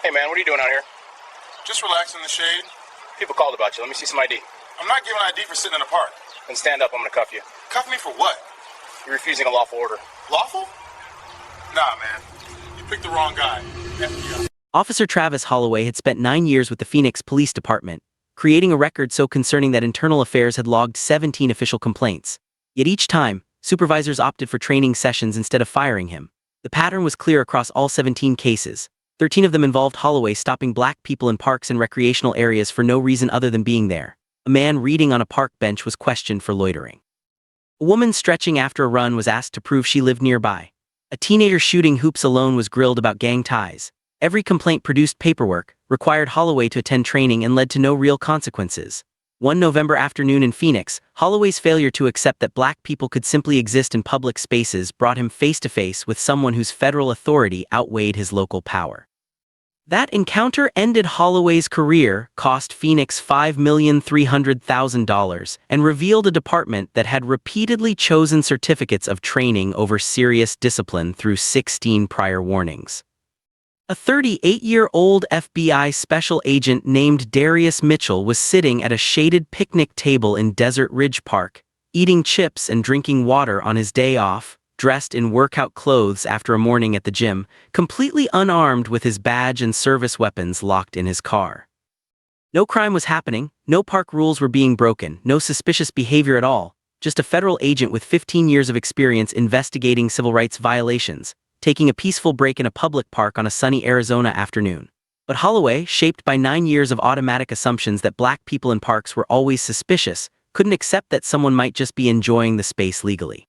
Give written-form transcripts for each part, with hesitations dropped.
Hey man, what are you doing out here? Just relax in the shade. People called about you. Let me see some ID. I'm not giving ID for sitting in a park. Then stand up, I'm gonna cuff you. Cuff me for what? You're refusing a lawful order. Lawful? Nah, man. You picked the wrong guy. FBI. Officer Travis Holloway had spent 9 years with the Phoenix Police Department, creating a record so concerning that Internal Affairs had logged 17 official complaints. Yet each time, supervisors opted for training sessions instead of firing him. The pattern was clear across all 17 cases. 13 of them involved Holloway stopping black people in parks and recreational areas for no reason other than being there. A man reading on a park bench was questioned for loitering. A woman stretching after a run was asked to prove she lived nearby. A teenager shooting hoops alone was grilled about gang ties. Every complaint produced paperwork, required Holloway to attend training, and led to no real consequences. One November afternoon in Phoenix, Holloway's failure to accept that black people could simply exist in public spaces brought him face to face with someone whose federal authority outweighed his local power. That encounter ended Holloway's career, cost Phoenix $5,300,000, and revealed a department that had repeatedly chosen certificates of training over serious discipline through 16 prior warnings. A 38-year-old FBI special agent named Darius Mitchell was sitting at a shaded picnic table in Desert Ridge Park, eating chips and drinking water on his day off, dressed in workout clothes after a morning at the gym, completely unarmed with his badge and service weapons locked in his car. No crime was happening, no park rules were being broken, no suspicious behavior at all, just a federal agent with 15 years of experience investigating civil rights violations, taking a peaceful break in a public park on a sunny Arizona afternoon. But Holloway, shaped by 9 years of automatic assumptions that black people in parks were always suspicious, couldn't accept that someone might just be enjoying the space legally.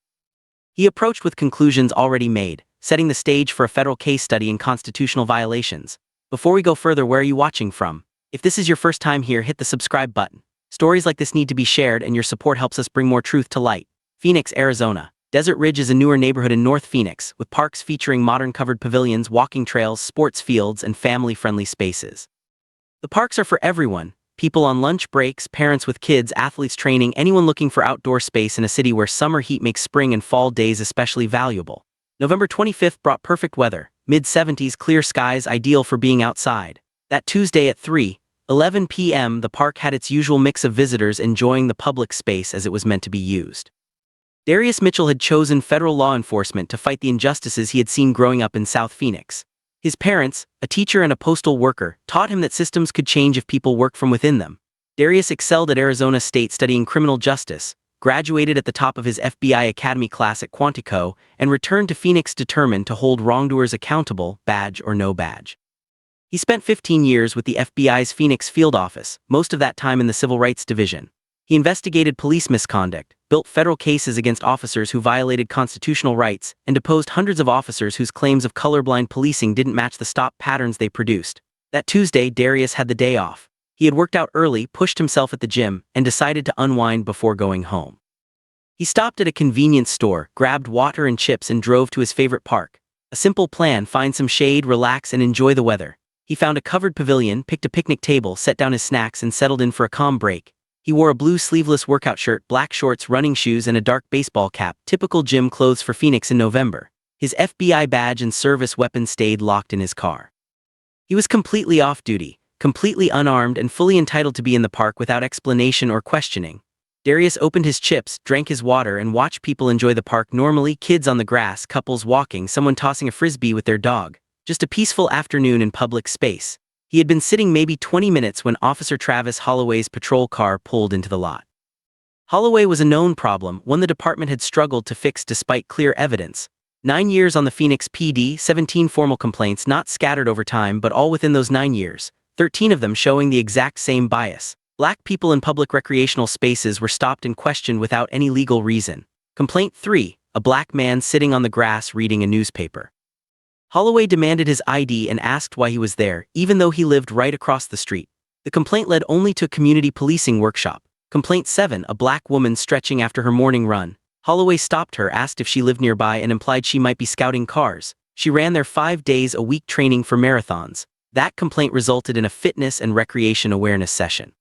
He approached with conclusions already made, setting the stage for a federal case study in constitutional violations. Before we go further, where are you watching from? If this is your first time here, hit the subscribe button. Stories like this need to be shared, and your support helps us bring more truth to light. Phoenix, Arizona. Desert Ridge is a newer neighborhood in North Phoenix, with parks featuring modern covered pavilions, walking trails, sports fields, and family-friendly spaces. The parks are for everyone: people on lunch breaks, parents with kids, athletes training, anyone looking for outdoor space in a city where summer heat makes spring and fall days especially valuable. November 25th brought perfect weather, mid-70s, clear skies, ideal for being outside. That Tuesday at 3:11 p.m., the park had its usual mix of visitors enjoying the public space as it was meant to be used. Darius Mitchell had chosen federal law enforcement to fight the injustices he had seen growing up in South Phoenix. His parents, a teacher and a postal worker, taught him that systems could change if people work from within them. Darius excelled at Arizona State studying criminal justice, graduated at the top of his FBI Academy class at Quantico, and returned to Phoenix determined to hold wrongdoers accountable, badge or no badge. He spent 15 years with the FBI's Phoenix field office, most of that time in the Civil Rights Division. He investigated police misconduct, built federal cases against officers who violated constitutional rights, and deposed hundreds of officers whose claims of colorblind policing didn't match the stop patterns they produced. That Tuesday, Darius had the day off. He had worked out early, pushed himself at the gym, and decided to unwind before going home. He stopped at a convenience store, grabbed water and chips, and drove to his favorite park. A simple plan: find some shade, relax, and enjoy the weather. He found a covered pavilion, picked a picnic table, set down his snacks, and settled in for a calm break. He wore a blue sleeveless workout shirt, black shorts, running shoes, and a dark baseball cap, typical gym clothes for Phoenix in November. His FBI badge and service weapon stayed locked in his car. He was completely off-duty, completely unarmed, and fully entitled to be in the park without explanation or questioning. Darius opened his chips, drank his water, and watched people enjoy the park normally: kids on the grass, couples walking, someone tossing a frisbee with their dog. Just a peaceful afternoon in public space. He had been sitting maybe 20 minutes when Officer Travis Holloway's patrol car pulled into the lot. Holloway was a known problem, one the department had struggled to fix despite clear evidence. 9 years on the Phoenix PD, 17 formal complaints, not scattered over time but all within those 9 years, 13 of them showing the exact same bias. Black people in public recreational spaces were stopped and questioned without any legal reason. Complaint 3, a black man sitting on the grass reading a newspaper. Holloway demanded his ID and asked why he was there, even though he lived right across the street. The complaint led only to a community policing workshop. Complaint 7, a black woman stretching after her morning run. Holloway stopped her, asked if she lived nearby, and implied she might be scouting cars. She ran there 5 days a week training for marathons. That complaint resulted in a fitness and recreation awareness session.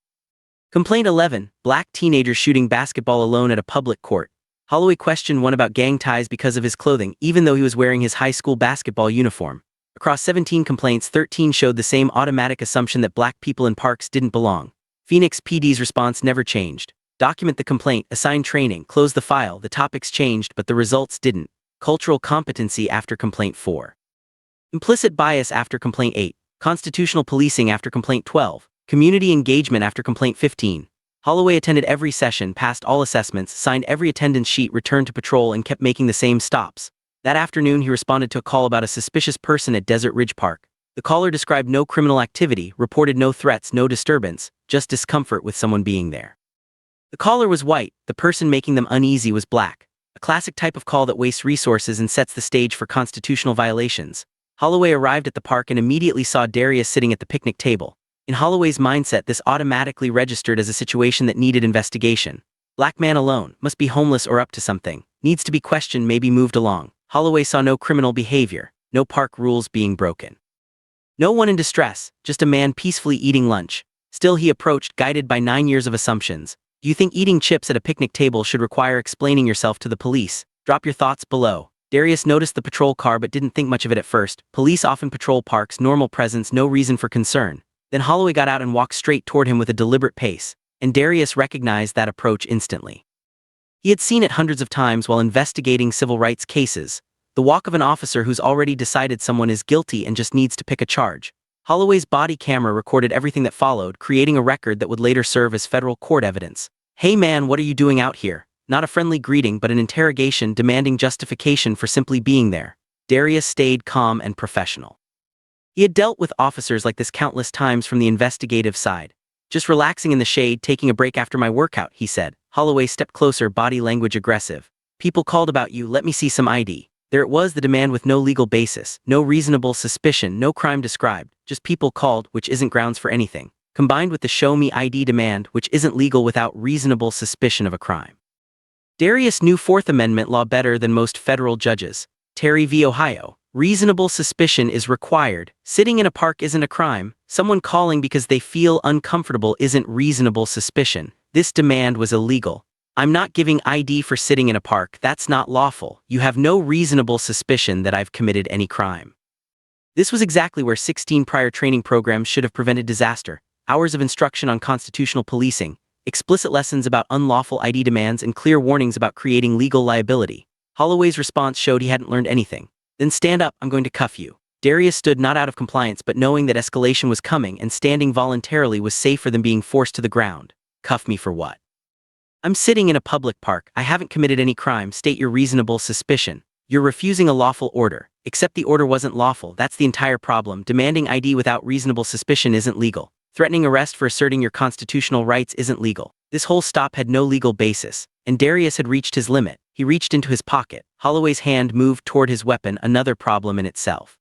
Complaint 11, black teenager shooting basketball alone at a public court. Holloway questioned one about gang ties because of his clothing, even though he was wearing his high school basketball uniform. Across 17 complaints, 13 showed the same automatic assumption that black people in parks didn't belong. Phoenix PD's response never changed. Document the complaint, assign training, close the file. The topics changed, but the results didn't. Cultural competency after complaint 4. Implicit bias after complaint 8. Constitutional policing after complaint 12. Community engagement after complaint 15. Holloway attended every session, passed all assessments, signed every attendance sheet, returned to patrol, and kept making the same stops. That afternoon he responded to a call about a suspicious person at Desert Ridge Park. The caller described no criminal activity, reported no threats, no disturbance, just discomfort with someone being there. The caller was white, the person making them uneasy was black. A classic type of call that wastes resources and sets the stage for constitutional violations. Holloway arrived at the park and immediately saw Darius sitting at the picnic table. In Holloway's mindset, this automatically registered as a situation that needed investigation. Black man alone, must be homeless or up to something, needs to be questioned, maybe moved along. Holloway saw no criminal behavior, no park rules being broken. No one in distress, just a man peacefully eating lunch. Still he approached, guided by 9 years of assumptions. Do you think eating chips at a picnic table should require explaining yourself to the police? Drop your thoughts below. Darius noticed the patrol car but didn't think much of it at first. Police often patrol parks, normal presence, no reason for concern. Then Holloway got out and walked straight toward him with a deliberate pace, and Darius recognized that approach instantly. He had seen it hundreds of times while investigating civil rights cases. The walk of an officer who's already decided someone is guilty and just needs to pick a charge. Holloway's body camera recorded everything that followed, creating a record that would later serve as federal court evidence. "Hey man, what are you doing out here?" Not a friendly greeting but an interrogation demanding justification for simply being there. Darius stayed calm and professional. He had dealt with officers like this countless times from the investigative side. "Just relaxing in the shade, taking a break after my workout," he said. Holloway stepped closer, body language aggressive. "People called about you, let me see some ID." There it was, the demand with no legal basis, no reasonable suspicion, no crime described, just people called, which isn't grounds for anything, combined with the show me ID demand, which isn't legal without reasonable suspicion of a crime. Darius knew Fourth Amendment law better than most federal judges. Terry v. Ohio. Reasonable suspicion is required. Sitting in a park isn't a crime. Someone calling because they feel uncomfortable isn't reasonable suspicion. This demand was illegal. "I'm not giving ID for sitting in a park, that's not lawful. You have no reasonable suspicion that I've committed any crime." This was exactly where 16 prior training programs should have prevented disaster. Hours of instruction on constitutional policing, explicit lessons about unlawful ID demands, and clear warnings about creating legal liability. Holloway's response showed he hadn't learned anything. "Then stand up, I'm going to cuff you." Darius stood, not out of compliance but knowing that escalation was coming, and standing voluntarily was safer than being forced to the ground. "Cuff me for what?" "I'm sitting in a public park, I haven't committed any crime, state your reasonable suspicion." "You're refusing a lawful order." "Except the order wasn't lawful, that's the entire problem. Demanding ID without reasonable suspicion isn't legal. Threatening arrest for asserting your constitutional rights isn't legal." This whole stop had no legal basis, and Darius had reached his limit. He reached into his pocket. Holloway's hand moved toward his weapon, another problem in itself.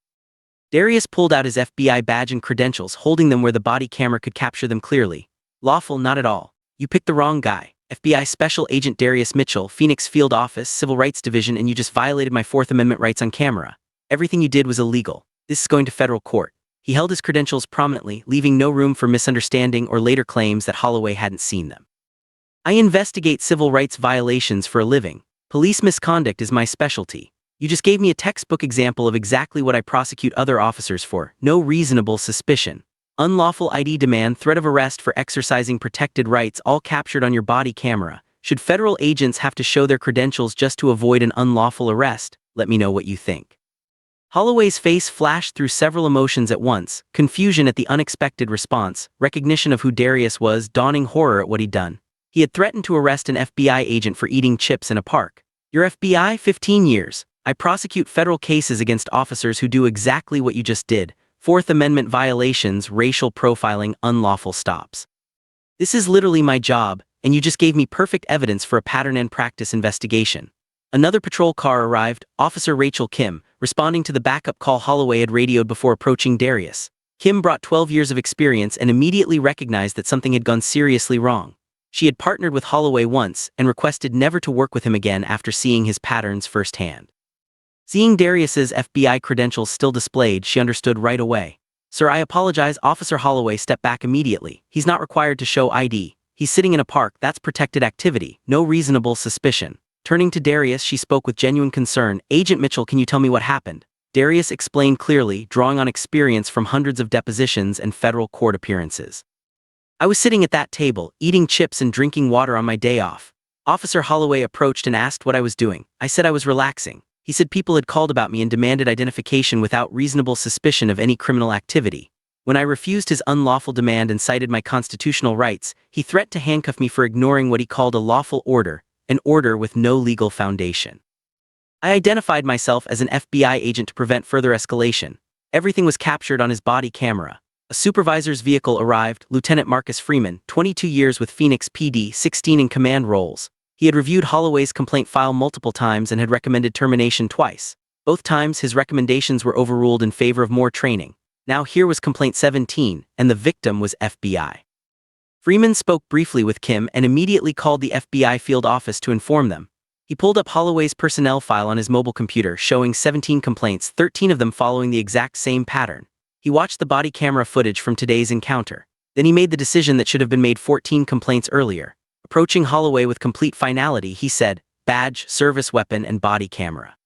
Darius pulled out his FBI badge and credentials, holding them where the body camera could capture them clearly. "Lawful, not at all. You picked the wrong guy. FBI Special Agent Darius Mitchell, Phoenix Field Office, Civil Rights Division, and you just violated my Fourth Amendment rights on camera. Everything you did was illegal. This is going to federal court." He held his credentials prominently, leaving no room for misunderstanding or later claims that Holloway hadn't seen them. "I investigate civil rights violations for a living. Police misconduct is my specialty. You just gave me a textbook example of exactly what I prosecute other officers for. No reasonable suspicion. Unlawful ID demand, threat of arrest for exercising protected rights, all captured on your body camera. Should federal agents have to show their credentials just to avoid an unlawful arrest? Let me know what you think." Holloway's face flashed through several emotions at once: confusion at the unexpected response, recognition of who Darius was, dawning horror at what he'd done. He had threatened to arrest an FBI agent for eating chips in a park. "Your FBI? 15 years. I prosecute federal cases against officers who do exactly what you just did. Fourth Amendment violations, racial profiling, unlawful stops. This is literally my job, and you just gave me perfect evidence for a pattern and practice investigation." Another patrol car arrived, Officer Rachel Kim, responding to the backup call Holloway had radioed before approaching Darius. Kim brought 12 years of experience and immediately recognized that something had gone seriously wrong. She had partnered with Holloway once and requested never to work with him again after seeing his patterns firsthand. Seeing Darius's FBI credentials still displayed, she understood right away. "Sir, I apologize." Officer Holloway stepped back immediately. "He's not required to show ID. He's sitting in a park, that's protected activity, no reasonable suspicion." Turning to Darius, she spoke with genuine concern. "Agent Mitchell, can you tell me what happened?" Darius explained clearly, drawing on experience from hundreds of depositions and federal court appearances. I was sitting at that table, eating chips and drinking water on my day off. Officer Holloway approached and asked what I was doing. I said I was relaxing. He said people had called about me and demanded identification without reasonable suspicion of any criminal activity. When I refused his unlawful demand and cited my constitutional rights, he threatened to handcuff me for ignoring what he called a lawful order, an order with no legal foundation. I identified myself as an FBI agent to prevent further escalation. Everything was captured on his body camera. A supervisor's vehicle arrived, Lieutenant Marcus Freeman, 22 years with Phoenix PD, 16 in command roles. He had reviewed Holloway's complaint file multiple times and had recommended termination twice. Both times his recommendations were overruled in favor of more training. Now here was complaint 17, and the victim was FBI. Freeman spoke briefly with Kim and immediately called the FBI field office to inform them. He pulled up Holloway's personnel file on his mobile computer showing 17 complaints, 13 of them following the exact same pattern. He watched the body camera footage from today's encounter. Then he made the decision that should have been made 14 complaints earlier. Approaching Holloway with complete finality, he said, "Badge, service weapon, and body camera.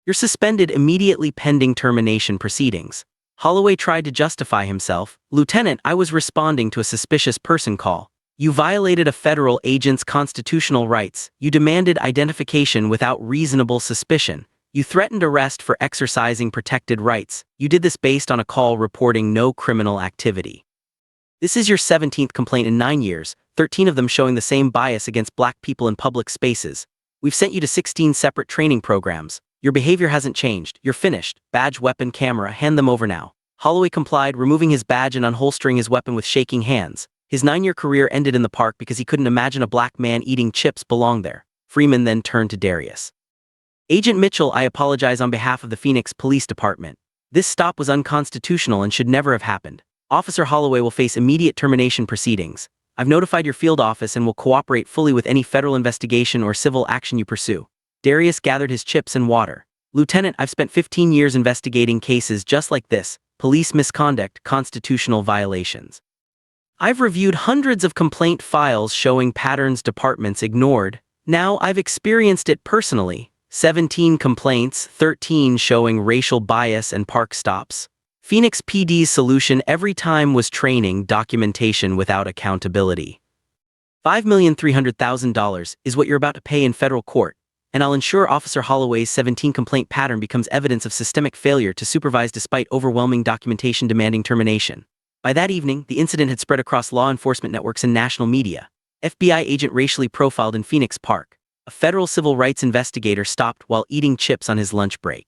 You're suspended immediately pending termination proceedings." Holloway tried to justify himself. "Lieutenant, I was responding to a suspicious person call. You violated a federal agent's constitutional rights. You demanded identification without reasonable suspicion. You threatened arrest for exercising protected rights. You did this based on a call reporting no criminal activity. This is your 17th complaint in 9 years, 13 of them showing the same bias against black people in public spaces. We've sent you to 16 separate training programs. Your behavior hasn't changed. You're finished. Badge, weapon, camera, hand them over now." Holloway complied, removing his badge and unholstering his weapon with shaking hands. His 9-year career ended in the park because he couldn't imagine a black man eating chips belonged there. Freeman then turned to Darius. "Agent Mitchell, I apologize on behalf of the Phoenix Police Department. This stop was unconstitutional and should never have happened. Officer Holloway will face immediate termination proceedings. I've notified your field office and will cooperate fully with any federal investigation or civil action you pursue." Darius gathered his chips and water. "Lieutenant, I've spent 15 years investigating cases just like this, police misconduct, constitutional violations. I've reviewed hundreds of complaint files showing patterns departments ignored. Now I've experienced it personally. 17 complaints, 13 showing racial bias and park stops. Phoenix PD's solution every time was training documentation without accountability. $5,300,000 is what you're about to pay in federal court, and I'll ensure Officer Holloway's 17 complaint pattern becomes evidence of systemic failure to supervise despite overwhelming documentation demanding termination." By that evening, the incident had spread across law enforcement networks and national media. FBI agent racially profiled in Phoenix Park. A federal civil rights investigator stopped while eating chips on his lunch break.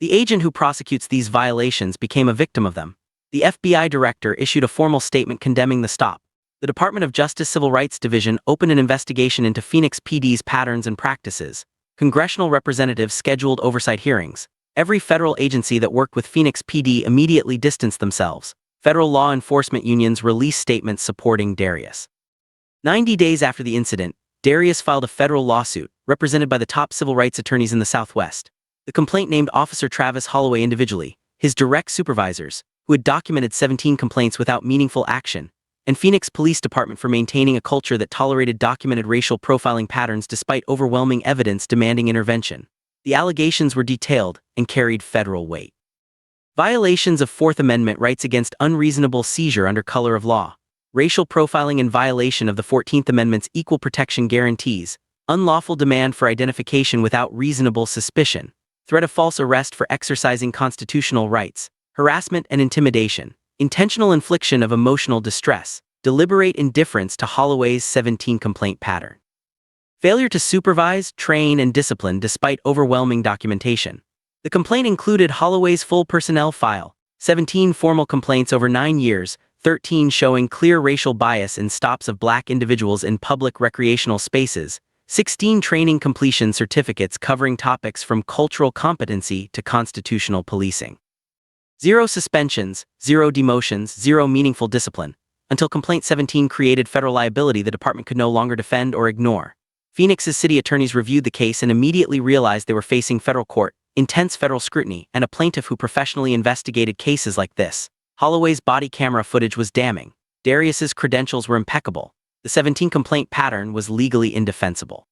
The agent who prosecutes these violations became a victim of them. The FBI director issued a formal statement condemning the stop. The Department of Justice Civil Rights Division opened an investigation into Phoenix PD's patterns and practices. Congressional representatives scheduled oversight hearings. Every federal agency that worked with Phoenix PD immediately distanced themselves. Federal law enforcement unions released statements supporting Darius. 90 days after the incident, Darius filed a federal lawsuit, represented by the top civil rights attorneys in the Southwest. The complaint named Officer Travis Holloway individually, his direct supervisors, who had documented 17 complaints without meaningful action, and Phoenix Police Department for maintaining a culture that tolerated documented racial profiling patterns despite overwhelming evidence demanding intervention. The allegations were detailed and carried federal weight. Violations of Fourth Amendment rights against unreasonable seizure under color of law. Racial profiling in violation of the 14th Amendment's equal protection guarantees. Unlawful demand for identification without reasonable suspicion. Threat of false arrest for exercising constitutional rights. Harassment and intimidation. Intentional infliction of emotional distress. Deliberate indifference to Holloway's 17 complaint pattern. Failure to supervise, train, and discipline despite overwhelming documentation. The complaint included Holloway's full personnel file, 17 formal complaints over 9 years, 13 showing clear racial bias in stops of black individuals in public recreational spaces, 16 training completion certificates covering topics from cultural competency to constitutional policing. 0 suspensions, 0 demotions, 0 meaningful discipline. Until complaint 17 created federal liability the department could no longer defend or ignore. Phoenix's city attorneys reviewed the case and immediately realized they were facing federal court, intense federal scrutiny, and a plaintiff who professionally investigated cases like this. Holloway's body camera footage was damning. Darius's credentials were impeccable. The 17 complaint pattern was legally indefensible.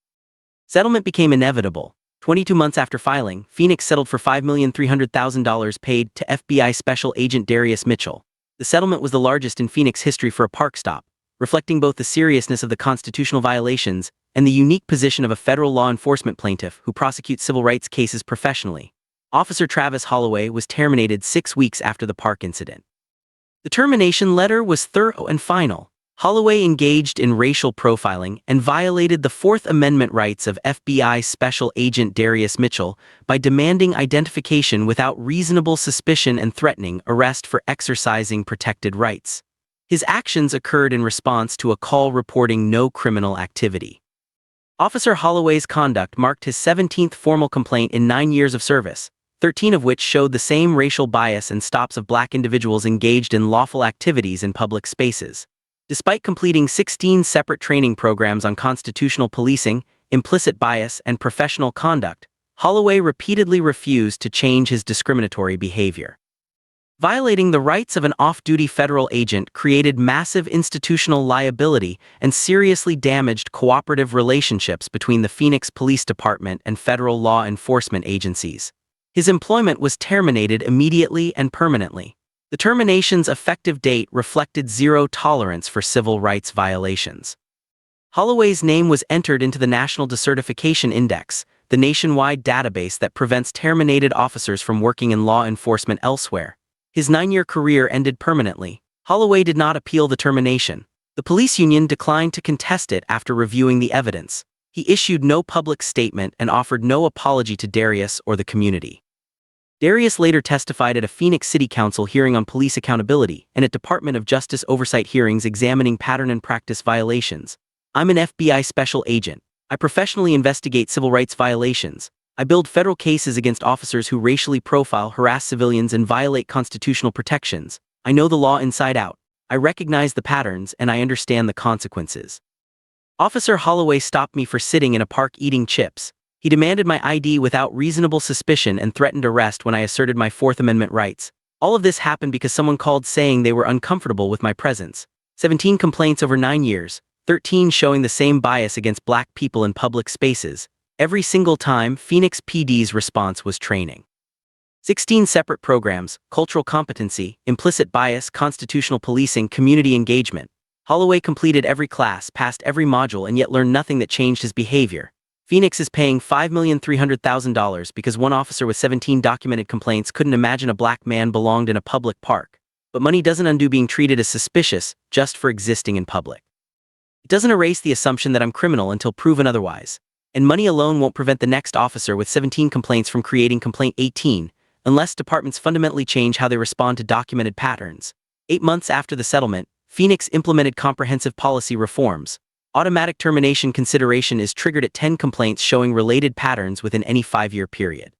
Settlement became inevitable. 22 months after filing, Phoenix settled for $5,300,000 paid to FBI Special Agent Darius Mitchell. The settlement was the largest in Phoenix history for a park stop, reflecting both the seriousness of the constitutional violations and the unique position of a federal law enforcement plaintiff who prosecutes civil rights cases professionally. Officer Travis Holloway was terminated 6 weeks after the park incident. The termination letter was thorough and final. Holloway engaged in racial profiling and violated the Fourth Amendment rights of FBI Special Agent Darius Mitchell by demanding identification without reasonable suspicion and threatening arrest for exercising protected rights. His actions occurred in response to a call reporting no criminal activity. Officer Holloway's conduct marked his 17th formal complaint in 9 years of service, 13 of which showed the same racial bias and stops of black individuals engaged in lawful activities in public spaces. Despite completing 16 separate training programs on constitutional policing, implicit bias, and professional conduct, Holloway repeatedly refused to change his discriminatory behavior. Violating the rights of an off-duty federal agent created massive institutional liability and seriously damaged cooperative relationships between the Phoenix Police Department and federal law enforcement agencies. His employment was terminated immediately and permanently. The termination's effective date reflected zero tolerance for civil rights violations. Holloway's name was entered into the National Decertification Index, the nationwide database that prevents terminated officers from working in law enforcement elsewhere. His 9-year career ended permanently. Holloway did not appeal the termination. The police union declined to contest it after reviewing the evidence. He issued no public statement and offered no apology to Darius or the community. Darius later testified at a Phoenix City Council hearing on police accountability and at Department of Justice oversight hearings examining pattern and practice violations. "I'm an FBI special agent. I professionally investigate civil rights violations. I build federal cases against officers who racially profile, harass civilians, and violate constitutional protections. I know the law inside out. I recognize the patterns and I understand the consequences." Officer Holloway stopped me for sitting in a park eating chips. He demanded my ID without reasonable suspicion and threatened arrest when I asserted my Fourth Amendment rights. All of this happened because someone called saying they were uncomfortable with my presence. 17 complaints over 9 years, 13 showing the same bias against black people in public spaces. Every single time, Phoenix PD's response was training. 16 separate programs: cultural competency, implicit bias, constitutional policing, community engagement. Holloway completed every class, passed every module, and yet learned nothing that changed his behavior. Phoenix is paying $5,300,000 because one officer with 17 documented complaints couldn't imagine a black man belonged in a public park. But money doesn't undo being treated as suspicious just for existing in public. It doesn't erase the assumption that I'm criminal until proven otherwise. And money alone won't prevent the next officer with 17 complaints from creating complaint 18, unless departments fundamentally change how they respond to documented patterns. 8 months after the settlement, Phoenix implemented comprehensive policy reforms. Automatic termination consideration is triggered at 10 complaints showing related patterns within any 5-year period.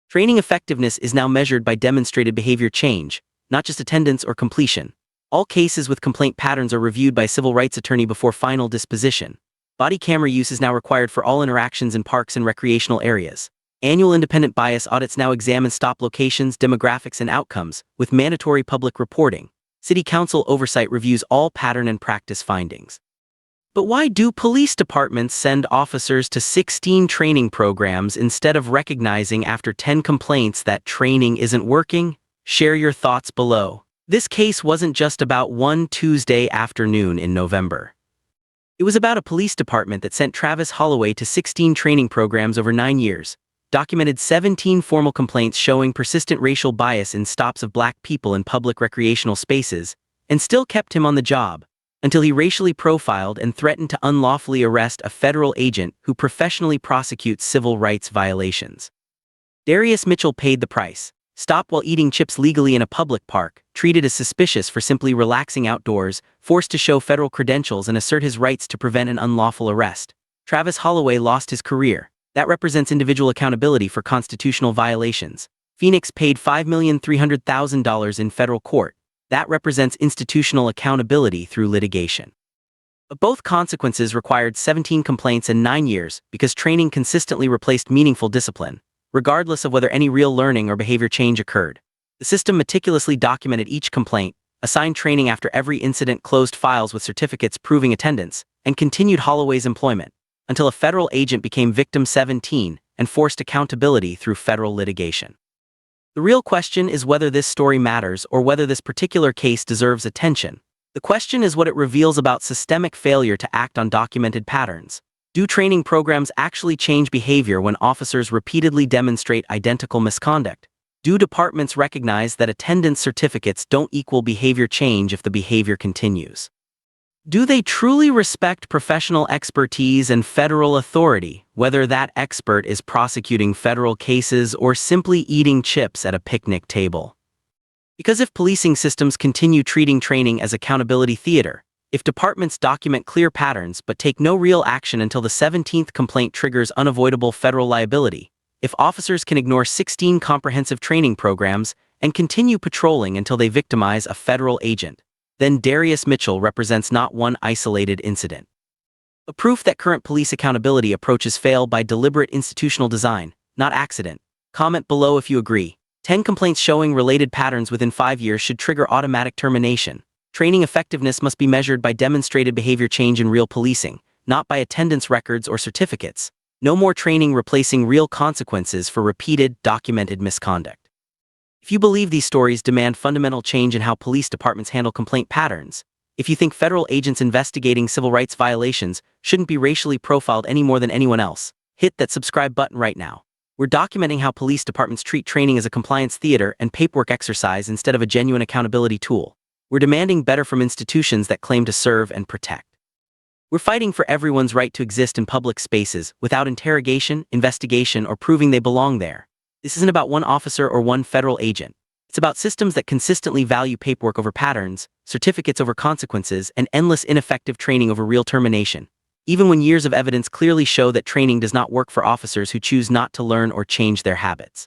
Training effectiveness is now measured by demonstrated behavior change, not just attendance or completion. All cases with complaint patterns are reviewed by a civil rights attorney before final disposition. Body camera use is now required for all interactions in parks and recreational areas. Annual independent bias audits now examine stop locations, demographics, and outcomes, with mandatory public reporting. City Council oversight reviews all pattern and practice findings. But why do police departments send officers to 16 training programs instead of recognizing after 10 complaints that training isn't working? Share your thoughts below. This case wasn't just about one Tuesday afternoon in November. It was about a police department that sent Travis Holloway to 16 training programs over 9 years, documented 17 formal complaints showing persistent racial bias in stops of black people in public recreational spaces, and still kept him on the job, until he racially profiled and threatened to unlawfully arrest a federal agent who professionally prosecutes civil rights violations. Darius Mitchell paid the price. Stopped while eating chips legally in a public park, treated as suspicious for simply relaxing outdoors, forced to show federal credentials and assert his rights to prevent an unlawful arrest. Travis Holloway lost his career. That represents individual accountability for constitutional violations. Phoenix paid $5,300,000 in federal court. That represents institutional accountability through litigation. But both consequences required 17 complaints and 9 years because training consistently replaced meaningful discipline, regardless of whether any real learning or behavior change occurred. The system meticulously documented each complaint, assigned training after every incident, closed files with certificates proving attendance, and continued Holloway's employment, until a federal agent became victim 17, and forced accountability through federal litigation. The real question is whether this story matters or whether this particular case deserves attention. The question is what it reveals about systemic failure to act on documented patterns. Do training programs actually change behavior when officers repeatedly demonstrate identical misconduct? Do departments recognize that attendance certificates don't equal behavior change if the behavior continues? Do they truly respect professional expertise and federal authority, whether that expert is prosecuting federal cases or simply eating chips at a picnic table? Because if policing systems continue treating training as accountability theater, if departments document clear patterns but take no real action until the 17th complaint triggers unavoidable federal liability, if officers can ignore 16 comprehensive training programs and continue patrolling until they victimize a federal agent, then Darius Mitchell represents not one isolated incident. A proof that current police accountability approaches fail by deliberate institutional design, not accident. Comment below if you agree. 10 complaints showing related patterns within 5 years should trigger automatic termination. Training effectiveness must be measured by demonstrated behavior change in real policing, not by attendance records or certificates. No more training replacing real consequences for repeated, documented misconduct. If you believe these stories demand fundamental change in how police departments handle complaint patterns, if you think federal agents investigating civil rights violations shouldn't be racially profiled any more than anyone else, hit that subscribe button right now. We're documenting how police departments treat training as a compliance theater and paperwork exercise instead of a genuine accountability tool. We're demanding better from institutions that claim to serve and protect. We're fighting for everyone's right to exist in public spaces without interrogation, investigation, or proving they belong there. This isn't about one officer or one federal agent. It's about systems that consistently value paperwork over patterns, certificates over consequences, and endless ineffective training over real termination, even when years of evidence clearly show that training does not work for officers who choose not to learn or change their habits.